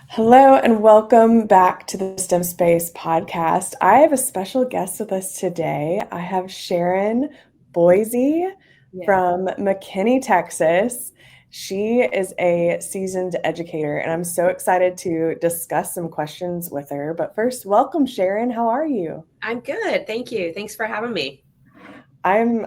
Hello and welcome back to the STEM Space podcast. I have a special guest with us today. I have Sharon Boese Yeah. from McKinney, Texas. She is a seasoned educator, and I'm so excited to discuss some questions with her. But first, welcome, Sharon. How are you? I'm good. Thank you. Thanks for having me. I'm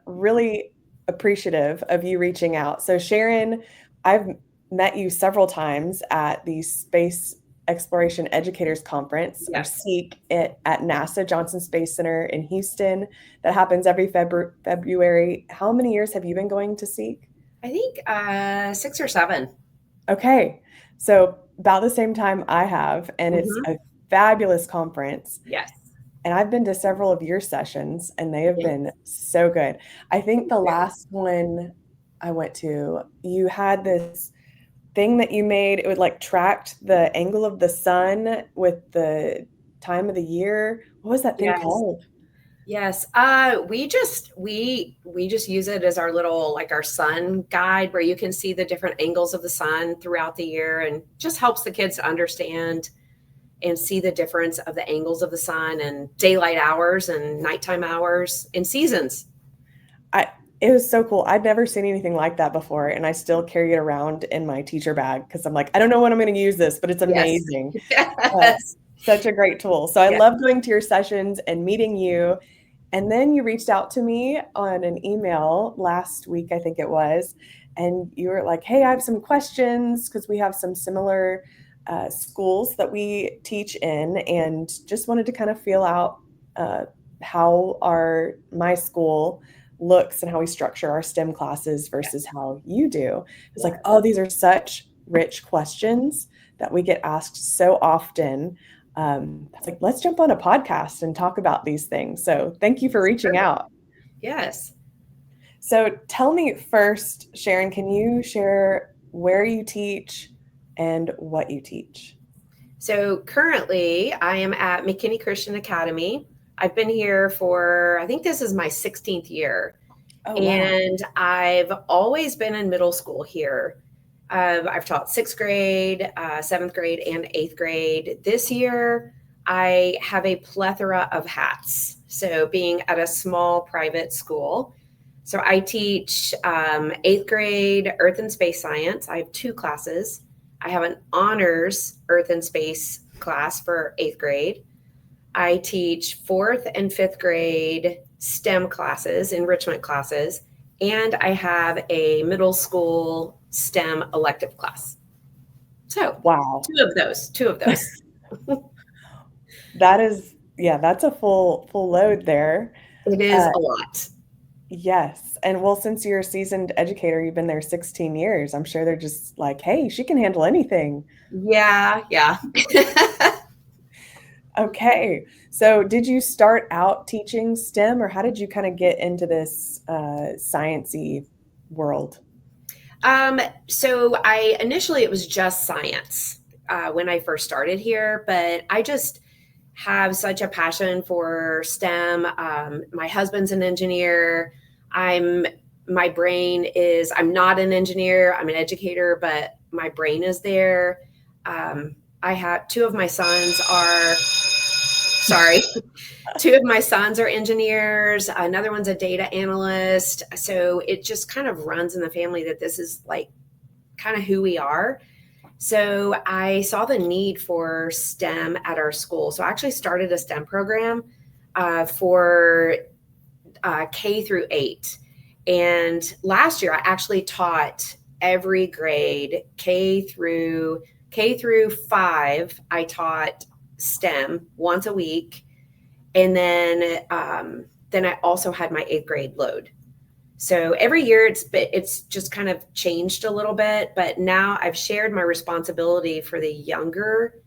really appreciative of you reaching out. So, Sharon, I've met you several times at the Space Exploration Educators Conference, or Yes. SEEK, at NASA Johnson Space Center in Houston. That happens every February. How many years have you been going to SEEK? I think 6 or 7. Okay, so about the same time I have, and it's Hmm. a fabulous conference. Yes. And I've been to several of your sessions, and they have been Yes. so good. I think Thank the you. last one I went to, you had this thing that you made. It would like tracked the angle of the sun with the time of the year. What was that thing Yes. called? Yes. We just use it as our little like our sun guide where you can see the different angles of the sun throughout the year and just helps the kids understand and see the difference of the angles of the sun and daylight hours and nighttime hours and seasons. I It was so cool. I'd never seen anything like that before, and I still carry it around in my teacher bag because I'm like, I don't know when I'm going to use this, but it's Yes. amazing. Uh, Yes. Such a great tool. So I Yeah. love going to your sessions and meeting you. And then you reached out to me on an email last week, I think it was, and you were like, hey, I have some questions because we have some similar schools that we teach in, and just wanted to kind of feel out uh, how my school looks and how we structure our STEM classes versus Yes. how you do. It's like, Yes. oh, these are such rich questions that we get asked so often. It's like, let's jump on a podcast and talk about these things. So thank you for It's reaching perfect. out. Yes. So tell me first, Sharon, can you share where you teach and what you teach? So currently, I am at McKinney Christian Academy. I've been here for, I think this is my 16th year, Oh, wow. and I've always been in middle school here. I've taught sixth grade, seventh grade, and eighth grade. This year, I have a plethora of hats. So, being at a small private school, so I teach eighth grade Earth and Space Science. I have two classes. I have an honors Earth and Space class for eighth grade. I teach fourth and fifth grade STEM classes, enrichment classes, and I have a middle school STEM elective class. So, Wow. two of those. That is, yeah, that's a full load there. It is Uh, a lot. yes. And well, since you're a seasoned educator, you've been there 16 years. I'm sure they're just like, hey, she can handle anything. Yeah, yeah. Okay. So did you start out teaching STEM, or how did you kind of get into this sciencey world? Um, so I initially it was just science when I first started here, but I just have such a passion for STEM. My husband's an engineer. I'm my brain is I'm not an engineer. I'm an educator, but my brain is there. I have two of my sons are sorry. Two of my sons are engineers. Another one's a data analyst. So it just kind of runs in the family that this is like kind of who we are. So I saw the need for STEM at our school. So I actually started a STEM program for K through 8. And last year I actually taught every grade K through 5. I taught STEM once a week, and then I also had my eighth grade load. So every year it's just kind of changed a little bit, but now I've shared my responsibility for the younger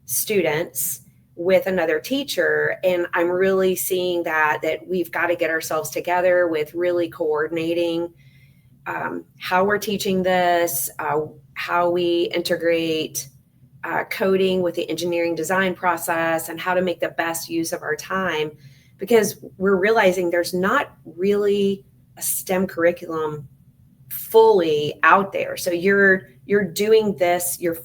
students with another teacher, and I'm really seeing that we've got to get ourselves together with really coordinating how we're teaching this, how we integrate coding with the engineering design process, and how to make the best use of our time, because we're realizing there's not really a STEM curriculum fully out there. So you're doing this, you're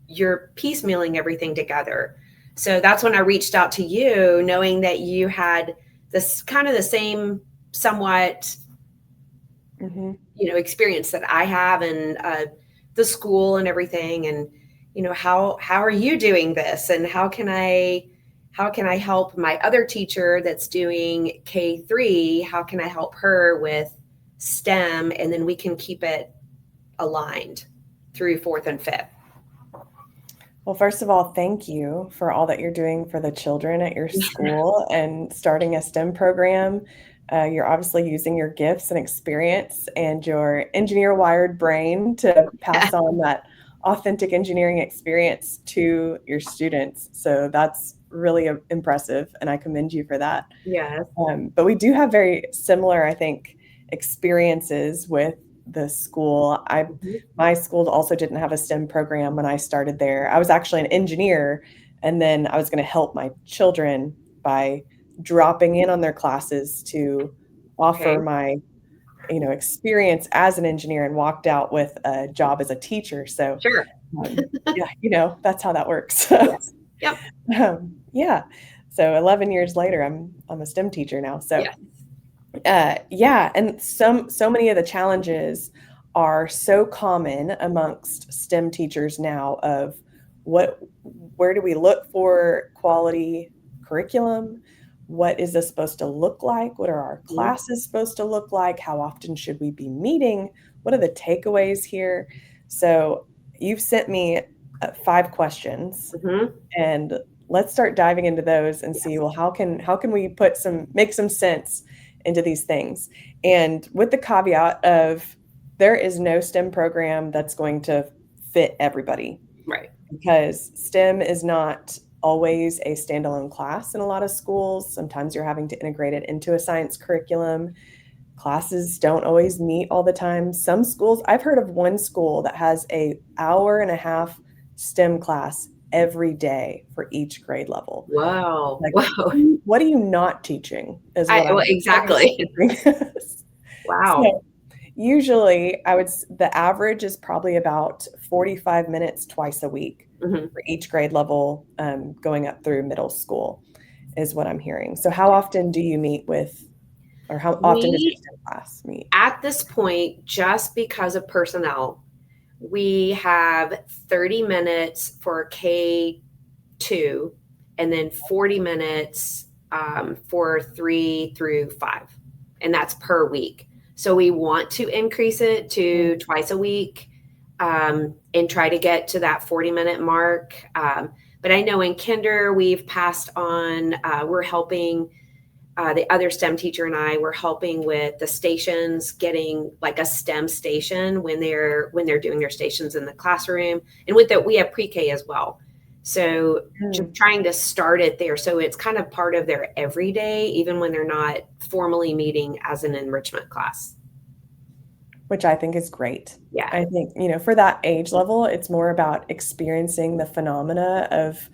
you're piecemealing everything together. So that's when I reached out to you, knowing that you had this kind of the same somewhat, Mm-hmm. experience that I have, and the school and everything. And, how are you doing this? And how can I help my other teacher that's doing K-3? How can I help her with STEM? And then we can keep it aligned through fourth and fifth. Well, first of all, thank you for all that you're doing for the children at your school and starting a STEM program. You're obviously using your gifts and experience and your engineer wired brain to pass on that authentic engineering experience to your students. So that's really impressive, and I commend you for that. Yes. But we do have very similar, I think, experiences with the school. My school also didn't have a STEM program when I started there. I was actually an engineer, and then I was going to help my children by dropping in on their classes to offer my experience as an engineer, and walked out with a job as a teacher. So Sure. yeah, that's how that works. Yes. Yep. Yeah. So 11 years later, I'm a STEM teacher now. So Yeah. and so many of the challenges are so common amongst STEM teachers now of where do we look for quality curriculum? What is this supposed to look like? What are our classes supposed to look like? How often should we be meeting? What are the takeaways here? So you've sent me 5 questions, and let's start diving into those and see, well, how can we make some sense into these things? And with the caveat of there is no STEM program that's going to fit everybody. Right. Because STEM is not always a standalone class in a lot of schools. Sometimes you're having to integrate it into a science curriculum. Classes don't always meet all the time. Some schools, I've heard of one school that has an hour-and-a-half STEM class every day for each grade level. Wow. Like, wow. What are you not teaching? Exactly. Wow. So usually the average is probably about 45 minutes twice a week for each grade level, going up through middle school is what I'm hearing. So how often do you meet with, or how often does your STEM class meet? At this point, just because of personnel, we have 30 minutes for K2 and then 40 minutes for 3 through 5. And that's per week. So we want to increase it to twice a week and try to get to that 40-minute mark. But I know in kinder, we've passed on, we're helping the other STEM teacher and I were helping with the stations, getting like a STEM station when they're doing their stations in the classroom. And with that, we have pre-K as well. So just trying to start it there. So it's kind of part of their everyday, even when they're not formally meeting as an enrichment class. Which I think is great. Yeah. I think, for that age level, it's more about experiencing the phenomena of,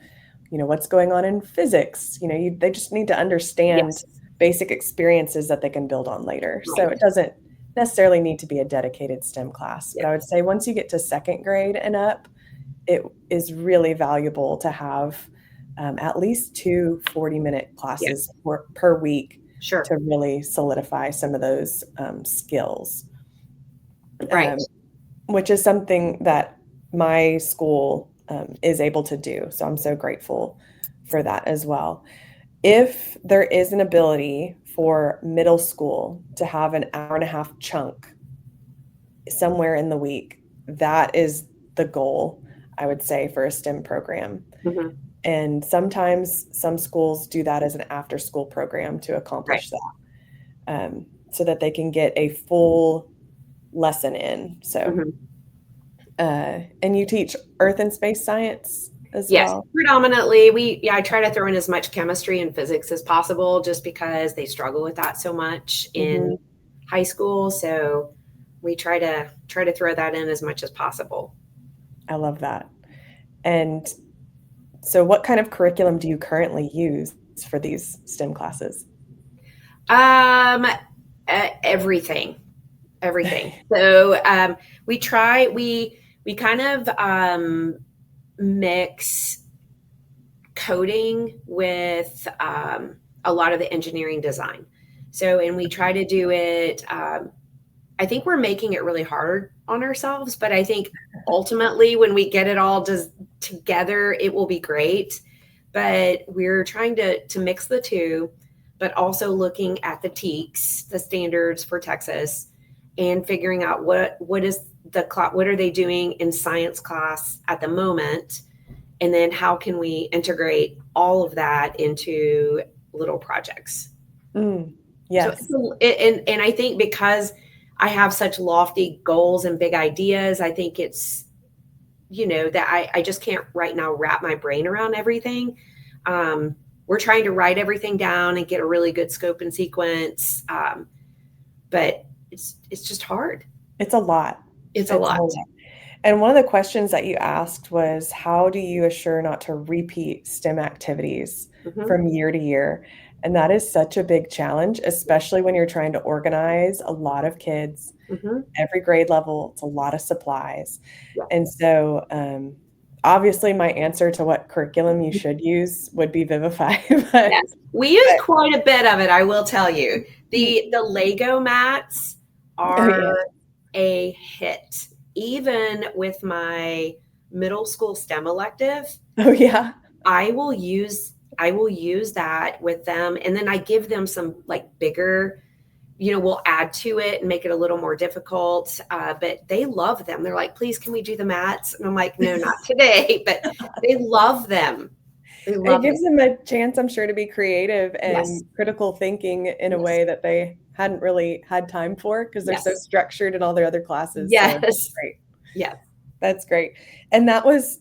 what's going on in physics. They just need to understand basic experiences that they can build on later. Right. So it doesn't necessarily need to be a dedicated STEM class. But I would say once you get to second grade and up, it is really valuable to have at least 2 40-minute classes per week to really solidify some of those skills. Right. Which is something that my school is able to do. So I'm so grateful for that as well. If there is an ability for middle school to have an hour-and-a-half chunk somewhere in the week, that is the goal, I would say, for a STEM program. And sometimes some schools do that as an after-school program to accomplish that, so that they can get a full lesson in. So, and you teach earth and space science as well? Predominantly. I try to throw in as much chemistry and physics as possible, just because they struggle with that so much in high school. So we try to throw that in as much as possible. I love that. And so what kind of curriculum do you currently use for these STEM classes? Everything. So we kind of mix coding with a lot of the engineering design. So, and we try to do it, I think we're making it really hard on ourselves, but I think ultimately when we get it all just together, it will be great. But we're trying to mix the two, but also looking at the TEKS, the standards for Texas, and figuring out what are they doing in science class at the moment, and then how can we integrate all of that into little projects. Yes. So and I think because I have such lofty goals and big ideas, I think it's, that I just can't right now wrap my brain around everything. We're trying to write everything down and get a really good scope and sequence. But it's just hard. It's a lot. It's a lot. And one of the questions that you asked was, how do you assure not to repeat STEM activities from year to year? And that is such a big challenge, especially when you're trying to organize a lot of kids, every grade level. It's a lot of supplies. Yeah. And so obviously my answer to what curriculum you should use would be Vivify. Yes, we use quite a bit of it, I will tell you. The Lego mats are a hit. Even with my middle school STEM elective, I will use that with them, and then I give them some like bigger, we'll add to it and make it a little more difficult. But they love them. They're like, please, can we do the mats? And I'm like, no, not today. But they love them. It gives them a chance, I'm sure, to be creative and critical thinking in a way that they hadn't really had time for because they're so structured in all their other classes. Yes. So that's great. Yeah. That's great. And that was,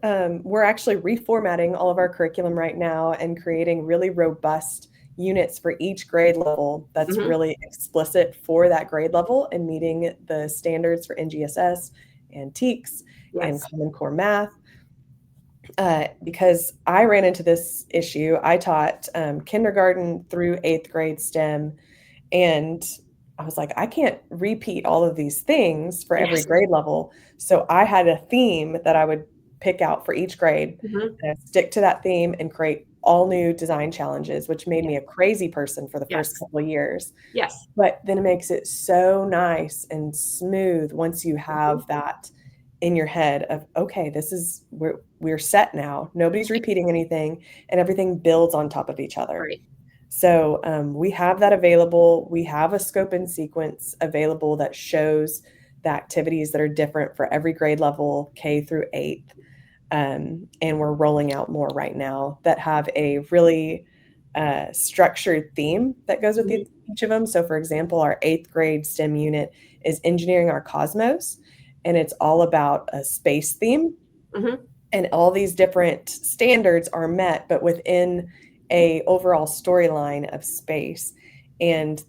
we're actually reformatting all of our curriculum right now and creating really robust units for each grade level that's really explicit for that grade level and meeting the standards for NGSS and TEKS and Common Core Math. Because I ran into this issue. I taught kindergarten through 8th grade STEM, and I was like, I can't repeat all of these things for every grade level. So I had a theme that I would pick out for each grade and I'd stick to that theme and create all new design challenges, which made me a crazy person for the first couple of years. Yes. But then it makes it so nice and smooth once you have that in your head of, okay, this is we're set now. Nobody's repeating anything and everything builds on top of each other. Right. So we have that available. We have a scope and sequence available that shows the activities that are different for every grade level, K through 8th. And we're rolling out more right now that have a really structured theme that goes with each of them. So for example, our 8th grade STEM unit is Engineering Our Cosmos, and it's all about a space theme. And all these different standards are met, but within a overall storyline of space. And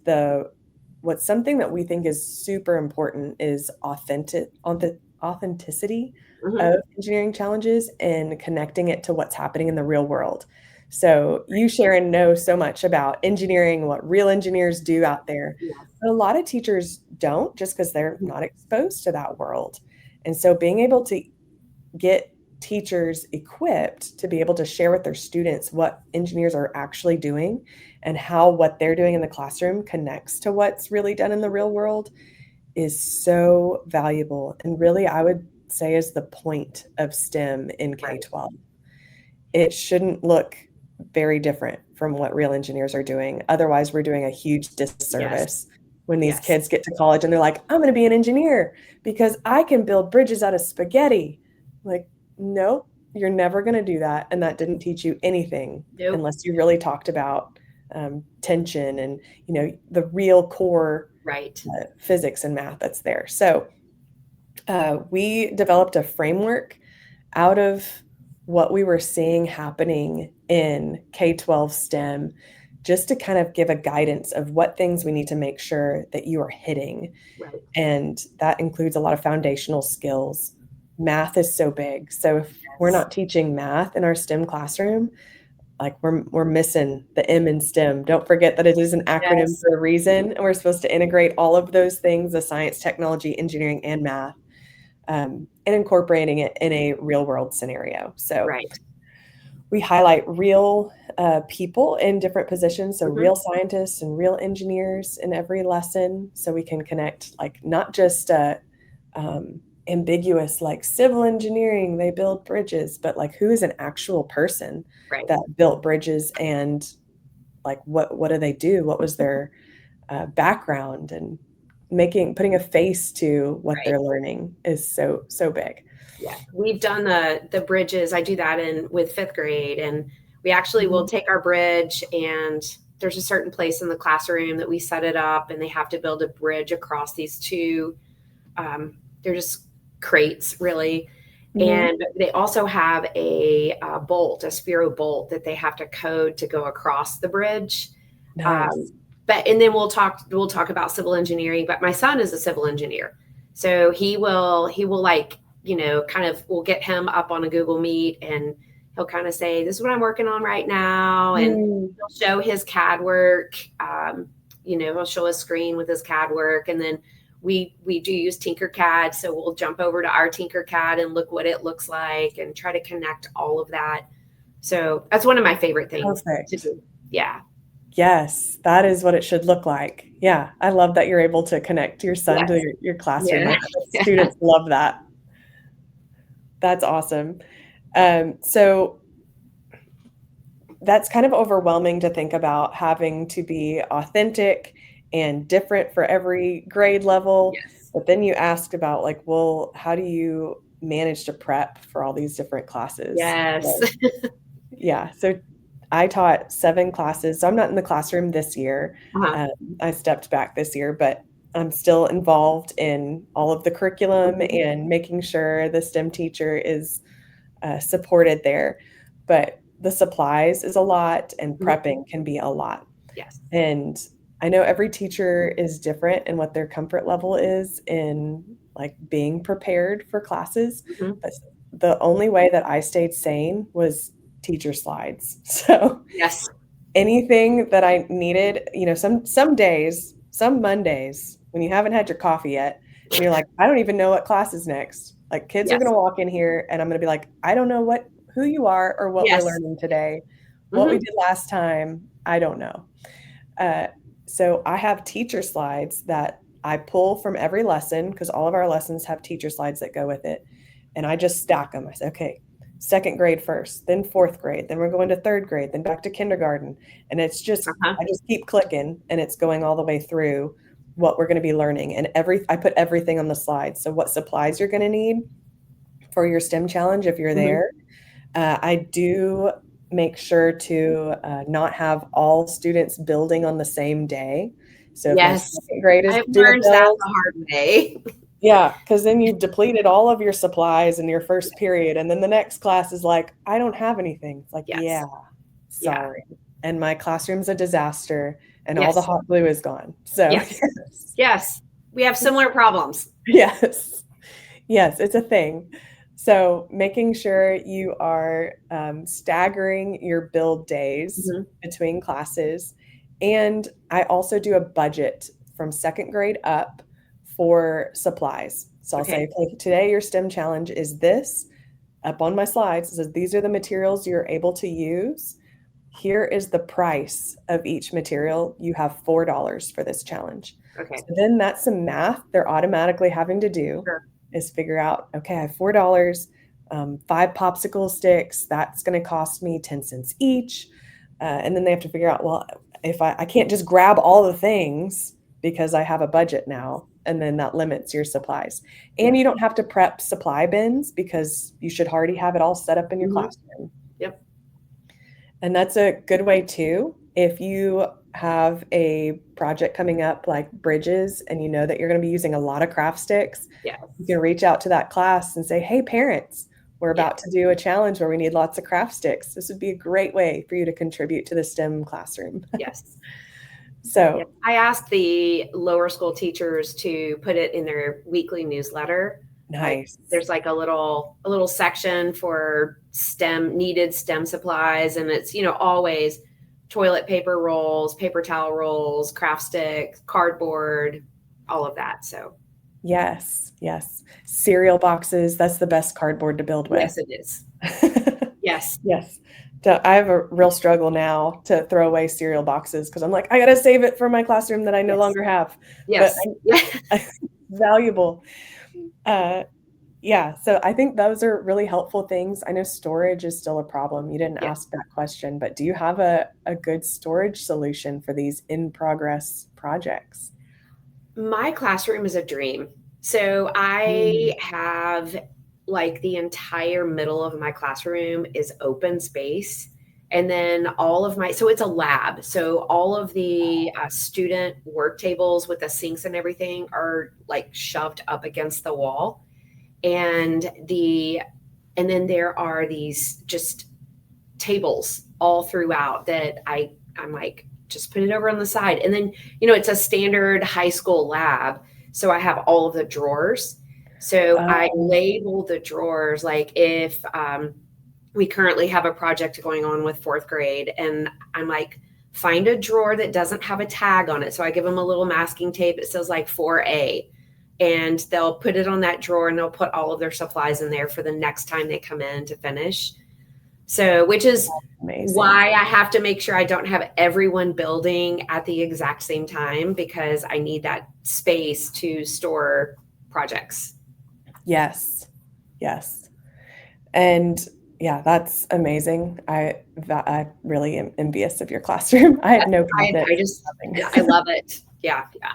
what's something that we think is super important is authenticity of engineering challenges and connecting it to what's happening in the real world. So you, Sharon, know so much about engineering, what real engineers do out there. But a lot of teachers don't, just because they're not exposed to that world. And so being able to get teachers equipped to be able to share with their students what engineers are actually doing and how what they're doing in the classroom connects to what's really done in the real world is so valuable. And really, I would say is the point of STEM in K-12. It shouldn't look very different from what real engineers are doing. Otherwise, we're doing a huge disservice when these kids get to college and they're like, I'm going to be an engineer because I can build bridges out of spaghetti. Like, no, you're never going to do that. And that didn't teach you anything unless you really talked about tension and, the real core physics and math that's there. So we developed a framework out of what we were seeing happening in K-12 STEM, just to kind of give a guidance of what things we need to make sure that you are hitting. And that includes a lot of foundational skills. Math is so big. So if we're not teaching math in our STEM classroom, like we're missing the M in STEM. Don't forget that it is an acronym for a reason. And we're supposed to integrate all of those things, the science, technology, engineering, and math. and incorporating it in a real world scenario. So Right. we highlight real people in different positions, so Hmm. real scientists and real engineers in every lesson, so we can connect like not just ambiguous like civil engineering, they build bridges, but like who is an actual person Right. that built bridges, and like what do they do? What was their background? And putting a face to what Right. they're learning is so big. Yeah, we've done the bridges. I do that in with fifth grade, and we actually will Mhm. take our bridge, and there's a certain place in the classroom that we set it up, and they have to build a bridge across these two. They're just crates, really, Mhm. and they also have a bolt, a Spiro bolt that they have to code to go across the bridge. Nice. Um, but and then we'll talk about civil engineering. But my son is a civil engineer, so he will like kind of we'll get him up on a Google Meet, and he'll kind of say, "This is what I'm working on right now," and Mm. he'll show his CAD work. He'll show a screen with his CAD work, and then we do use Tinkercad, so we'll jump over to our Tinkercad and look what it looks like and try to connect all of that. So that's one of my favorite things to Perfect. do. Yeah. Yes, that is what it should look like. Yeah, I love that you're able to connect your son to Yes. your classroom. Yeah. I bet students love that. That's awesome. So that's kind of overwhelming to think about having to be authentic and different for every grade level. Yes. But then you asked about like, well, how do you manage to prep for all these different classes? Yes. So, yeah. So I taught 7 classes. So I'm not in the classroom this year. Uh-huh. Um, I stepped back this year, but I'm still involved in all of the curriculum Mhm. and making sure the STEM teacher is supported there. But the supplies is a lot, and Mhm. prepping can be a lot. Yes. And I know every teacher is different in what their comfort level is in like being prepared for classes. Mhm. But the only way that I stayed sane was teacher slides. So Yes. anything that I needed, some days, some Mondays when you haven't had your coffee yet, and you're like, I don't even know what class is next. Like kids are Yes. gonna walk in here and I'm gonna be like, I don't know who you are or what we're Yes. learning today. What we Mhm. did last time, I don't know. Uh, so I have teacher slides that I pull from every lesson because all of our lessons have teacher slides that go with it. And I just stack them. I say, okay, second grade first, then fourth grade, then we're going to third grade, then back to kindergarten. And Uh-huh. I just keep clicking and it's going all the way through what we're going to be learning. And I put everything on the slide. So what supplies you're going to need for your STEM challenge if you're Mhm. there. I do make sure to not have all students building on the same day. So if my Yes. second grade is I've doing a learned that build, the hard way. yeah, because then you've depleted all of your supplies in your first period. And then the next class is like, I don't have anything. It's like, yeah, Yes. Yeah. sorry. And my classroom's a disaster and all the Yes. hot glue is gone. So, Yes. Yes. We have similar problems. yes. Yes, it's a thing. So making sure you are staggering your build days Mhm. between classes. And I also do a budget from second grade up for supplies. So I'll say, Okay. okay, today your STEM challenge is this. Up on my slides, it says these are the materials you're able to use. Here is the price of each material. You have $4 for this challenge. So Okay. then that's some math they're automatically having to do Sure. is figure out, okay, I have $4, 5 popsicle sticks, that's going to cost me 10 cents each. And then they have to figure out, well, if I can't just grab all the things because I have a budget now, and then that limits your supplies. And you Yes. don't have to prep supply bins because you should already have it all set up in your Mhm. classroom. Yep. And that's a good way too. If you have a project coming up like bridges and you know that you're going to be using a lot of craft sticks, you Yes. can reach out to that class and say, hey, parents, we're about to Yes. do a challenge where we need lots of craft sticks. This would be a great way for you to contribute to the STEM classroom. Yes. Yeah. So I asked the lower school teachers to put it in their weekly newsletter. Like nice. there's like a little section for needed STEM supplies, and it's always toilet paper rolls, paper towel rolls, craft sticks, cardboard, all of that. So Yes, yes. Cereal boxes, that's the best cardboard to build with. Yes, it is. Yes. Yes. So I have a real struggle now to throw away cereal boxes because I'm like, I gotta save it for my classroom that I no Yes. longer have. But Yes. Yeah. valuable. Uh, yeah, so I think those are really helpful things. I know storage is still a problem. You didn't Yeah. ask that question, but do you have a good storage solution for these in progress projects? My classroom is a dream. So I Mm. have like the entire middle of my classroom is open space. And then all of my, so it's a lab. So all of the student work tables with the sinks and everything are like shoved up against the wall. And and then there are these just tables all throughout that I'm like, just put it over on the side. And then, it's a standard high school lab. So I have all of the drawers. So I Oh, label the drawers like if we currently have a project going on with fourth grade, and I'm like, find a drawer that doesn't have a tag on it. So I give them a little masking tape. It says like 4A. And they'll put it on that drawer and they'll put all of their supplies in there for the next time they come in to finish. So, which is amazing. why I have to make sure I don't have everyone building at the exact same time because I need that space to store projects. Yes. Yes. And yeah, that's amazing. I really am envious of your classroom. I have no I cabinets, just, I nothing. love it. Yeah. Yeah.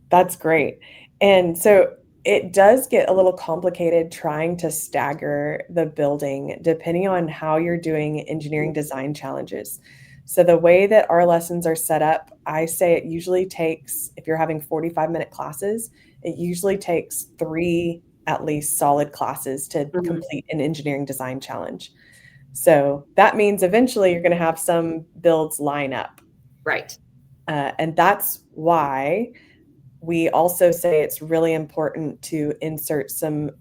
That's great. And so it does get a little complicated trying to stagger the building depending on how you're doing engineering design challenges. So the way that our lessons are set up, I say it usually takes, if you're having 45-minute classes, it usually takes 3 at least solid classes to Mhm. complete an engineering design challenge. So that means eventually you're going to have some builds line up. Right. And that's why we also say it's really important to insert some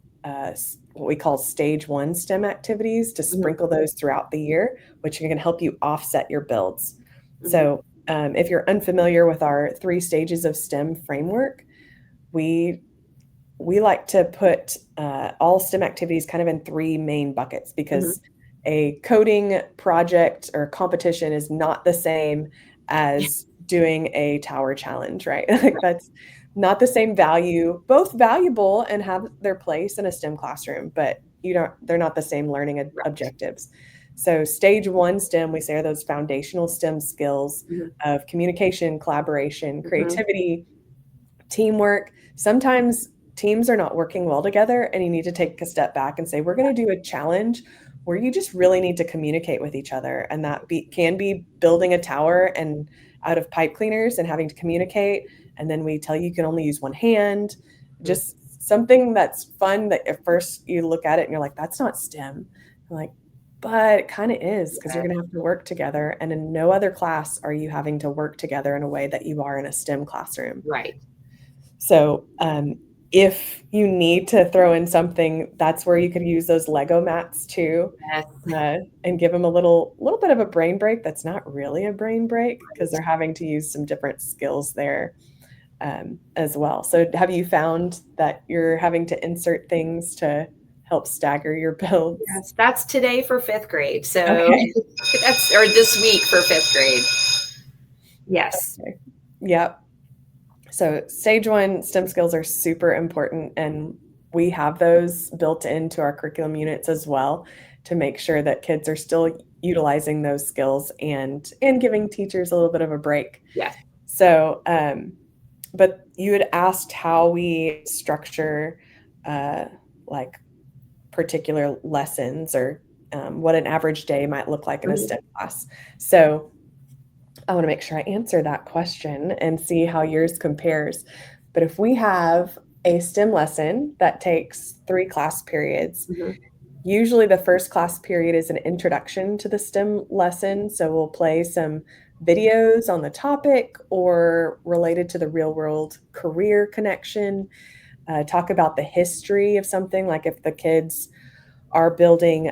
what we call stage one STEM activities to Mhm. sprinkle those throughout the year, which are going to help you offset your builds. Mhm. So, if you're unfamiliar with our 3 stages of STEM framework, we we like to put all STEM activities kind of in 3 main buckets Mhm. because a coding project or competition is not the same as doing a tower challenge, right? Like that's not the same value, both valuable and have their place in a STEM classroom, but they're not the same learning Right. objectives. So stage one STEM, we say are those foundational STEM skills Mhm. of communication, collaboration, Mhm. creativity, teamwork. Sometimes teams are not working well together, and you need to take a step back and say, we're going to do a challenge where you just really need to communicate with each other. And can be building a tower and out of pipe cleaners and having to communicate. And then we tell you can only use one hand, Mhm. just something that's fun that at first you look at it and you're like, that's not STEM. I'm like, but it kind of is because you're Yeah. going to have to work together. And in no other class are you having to work together in a way that you are in a STEM classroom. Right. So, if you need to throw in something, that's where you could use those Lego mats too, Yes. and give them a little bit of a brain break that's not really a brain break because 'cause Right. they're having to use some different skills there, as well. So have you found that you're having to insert things to help stagger your builds? Yes. That's today for fifth grade. So Okay. or this week for fifth grade. Yes. Okay. Yep. So stage one STEM skills are super important, and we have those built into our curriculum units as well to make sure that kids are still utilizing those skills and giving teachers a little bit of a break. Yes. So, but you had asked how we structure uh, like particular lessons or what an average day might look like in a Mhm. STEM class. So I want to make sure I answer that question and see how yours compares. But if we have a STEM lesson that takes 3 class periods, Mhm. usually the first class period is an introduction to the STEM lesson. So we'll play some videos on the topic or related to the real world career connection, talk about the history of something, like if the kids are building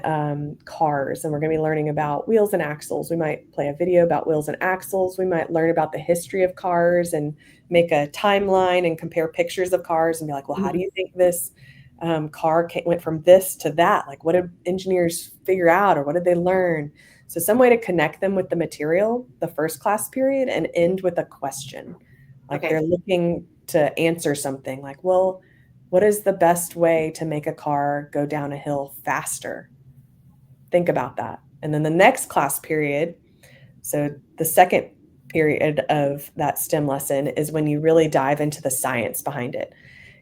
cars, and we're going to be learning about wheels and axles. We might play a video about wheels and axles. We might learn about the history of cars and make a timeline and compare pictures of cars and be like, well, how do you think this car went from this to that? Like, what did engineers figure out, or what did they learn? So some way to connect them with the material, the first class period, and end with a question. Like they're looking to answer something like, well, what is the best way to make a car go down a hill faster? Think about that. And then the next class period, so the second period of that STEM lesson, is when you really dive into the science behind it.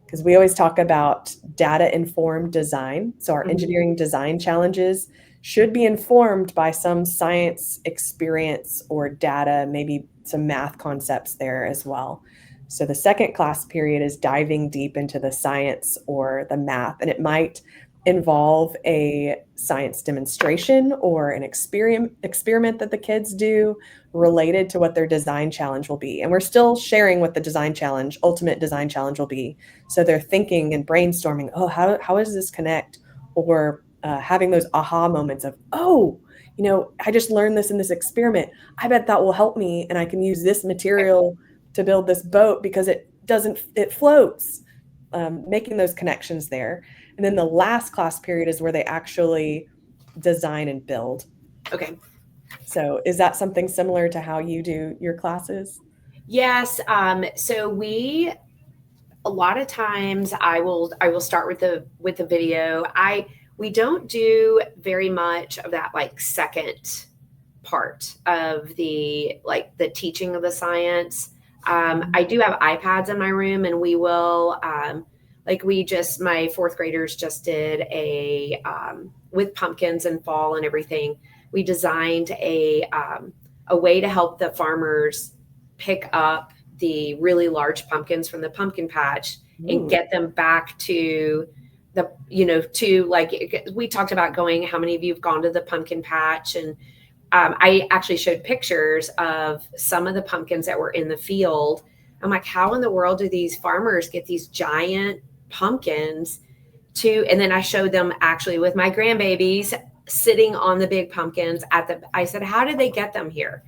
Because we always talk about data-informed design. So our engineering design challenges should be informed by some science experience or data, maybe some math concepts there as well. So the second class period is diving deep into the science or the math, and it might involve a science demonstration or an experiment that the kids do related to what their design challenge will be. And we're still sharing what the ultimate design challenge will be. So they're thinking and brainstorming, oh, how does this connect? Or having those aha moments of, oh, I just learned this in this experiment. I bet that will help me, and I can use this material to build this boat because it floats. Making those connections there. And then the last class period is where they actually design and build. Okay. So is that something similar to how you do your classes? Yes. So a lot of times I will start with the video. We don't do very much of that second part of the teaching of the science. I do have iPads in my room, and we will my fourth graders just did with pumpkins and fall and everything. We designed a way to help the farmers pick up the really large pumpkins from the pumpkin patch and get them back to we talked about going, how many of you have gone to the pumpkin patch? And I actually showed pictures of some of the pumpkins that were in the field. I'm like, how in the world do these farmers get these giant pumpkins and then I showed them actually with my grandbabies sitting on the big pumpkins I said, how did they get them here?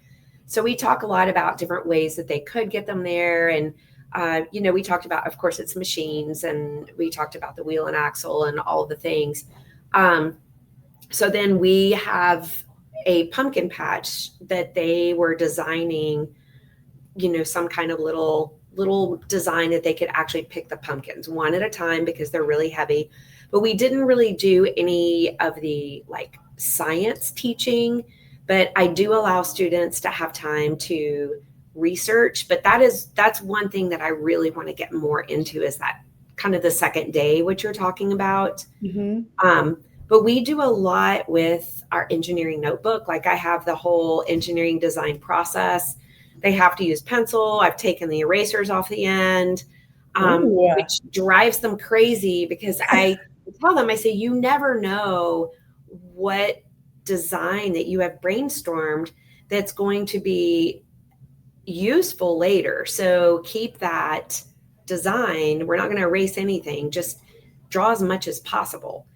So we talk a lot about different ways that they could get them there. And, we talked about, of course, it's machines, and we talked about the wheel and axle and all the things. So then we have a pumpkin patch that they were designing, some kind of little design that they could actually pick the pumpkins one at a time because they're really heavy. But we didn't really do any of the science teaching, but I do allow students to have time to research. But that's one thing that I really want to get more into, is that kind of the second day, what you're talking about. But we do a lot with our engineering notebook. I have the whole engineering design process. They have to use pencil. I've taken the erasers off the end, which drives them crazy because I tell them, I say, you never know what design that you have brainstormed that's going to be useful later. So keep that design. We're not going to erase anything. Just draw as much as possible.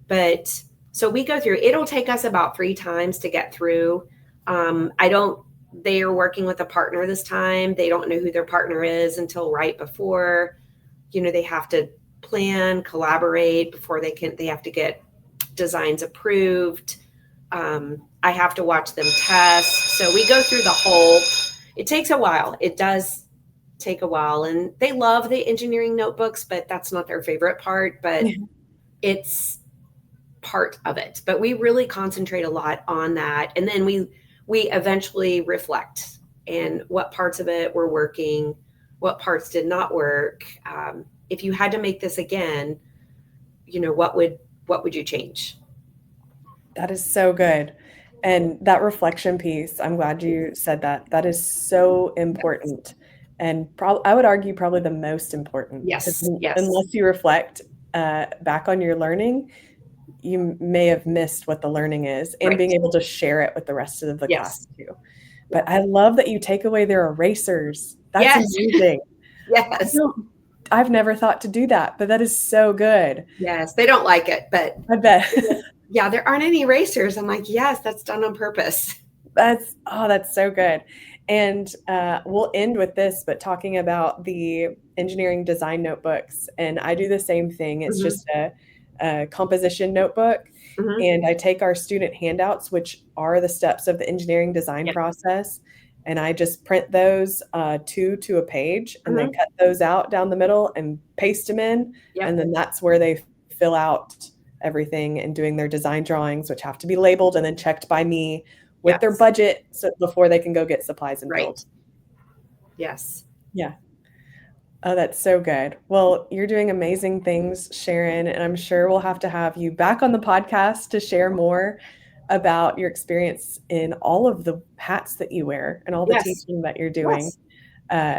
But so we go through, it'll take us about 3 times to get through. They are working with a partner this time. They don't know who their partner is until right before, they have to plan, collaborate before they have to get designs approved. I have to watch them test. So we go through it takes a while. It does take a while, and they love the engineering notebooks, but that's not their favorite part, but it's part of it. But we really concentrate a lot on that. And then we eventually reflect and what parts of it were working, what parts did not work. If you had to make this again, what would you change? That is so good. And that reflection piece, I'm glad you said that. That is so important. And I would argue probably the most important. Yes. Unless you reflect back on your learning, you may have missed what the learning is, and being able to share it with the rest of the class too. But I love that you take away their erasers. That's amazing. Yes. I've never thought to do that, but that is so good. Yes, they don't like it, but I bet. yeah, there aren't any erasers. I'm like, yes, that's done on purpose. That's so good. And we'll end with this, but talking about the engineering design notebooks. And I do the same thing. It's Hmm. just a composition notebook. Hmm. And I take our student handouts, which are the steps of the engineering design Yep. process, and I just print those two to a page and then Hmm. cut those out down the middle and paste them in. And Yep. then that's where they fill out everything and doing their design drawings, which have to be labeled and then checked by me with their Yes. budget so before they can go get supplies and Right. filled. Yes. Yeah. Oh, that's so good. Well, you're doing amazing things, Sharon, and I'm sure we'll have to have you back on the podcast to share more about your experience in all of the hats that you wear and all the Yes. teaching that you're doing. Yes.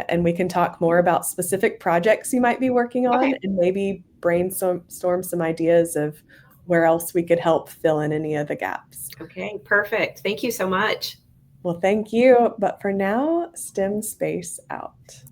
And we can talk more about specific projects you might be working on Okay. and maybe brainstorm some ideas of where else we could help fill in any of the gaps. Okay. Perfect. Thank you so much. Well, thank you. But for now, STEM Space out.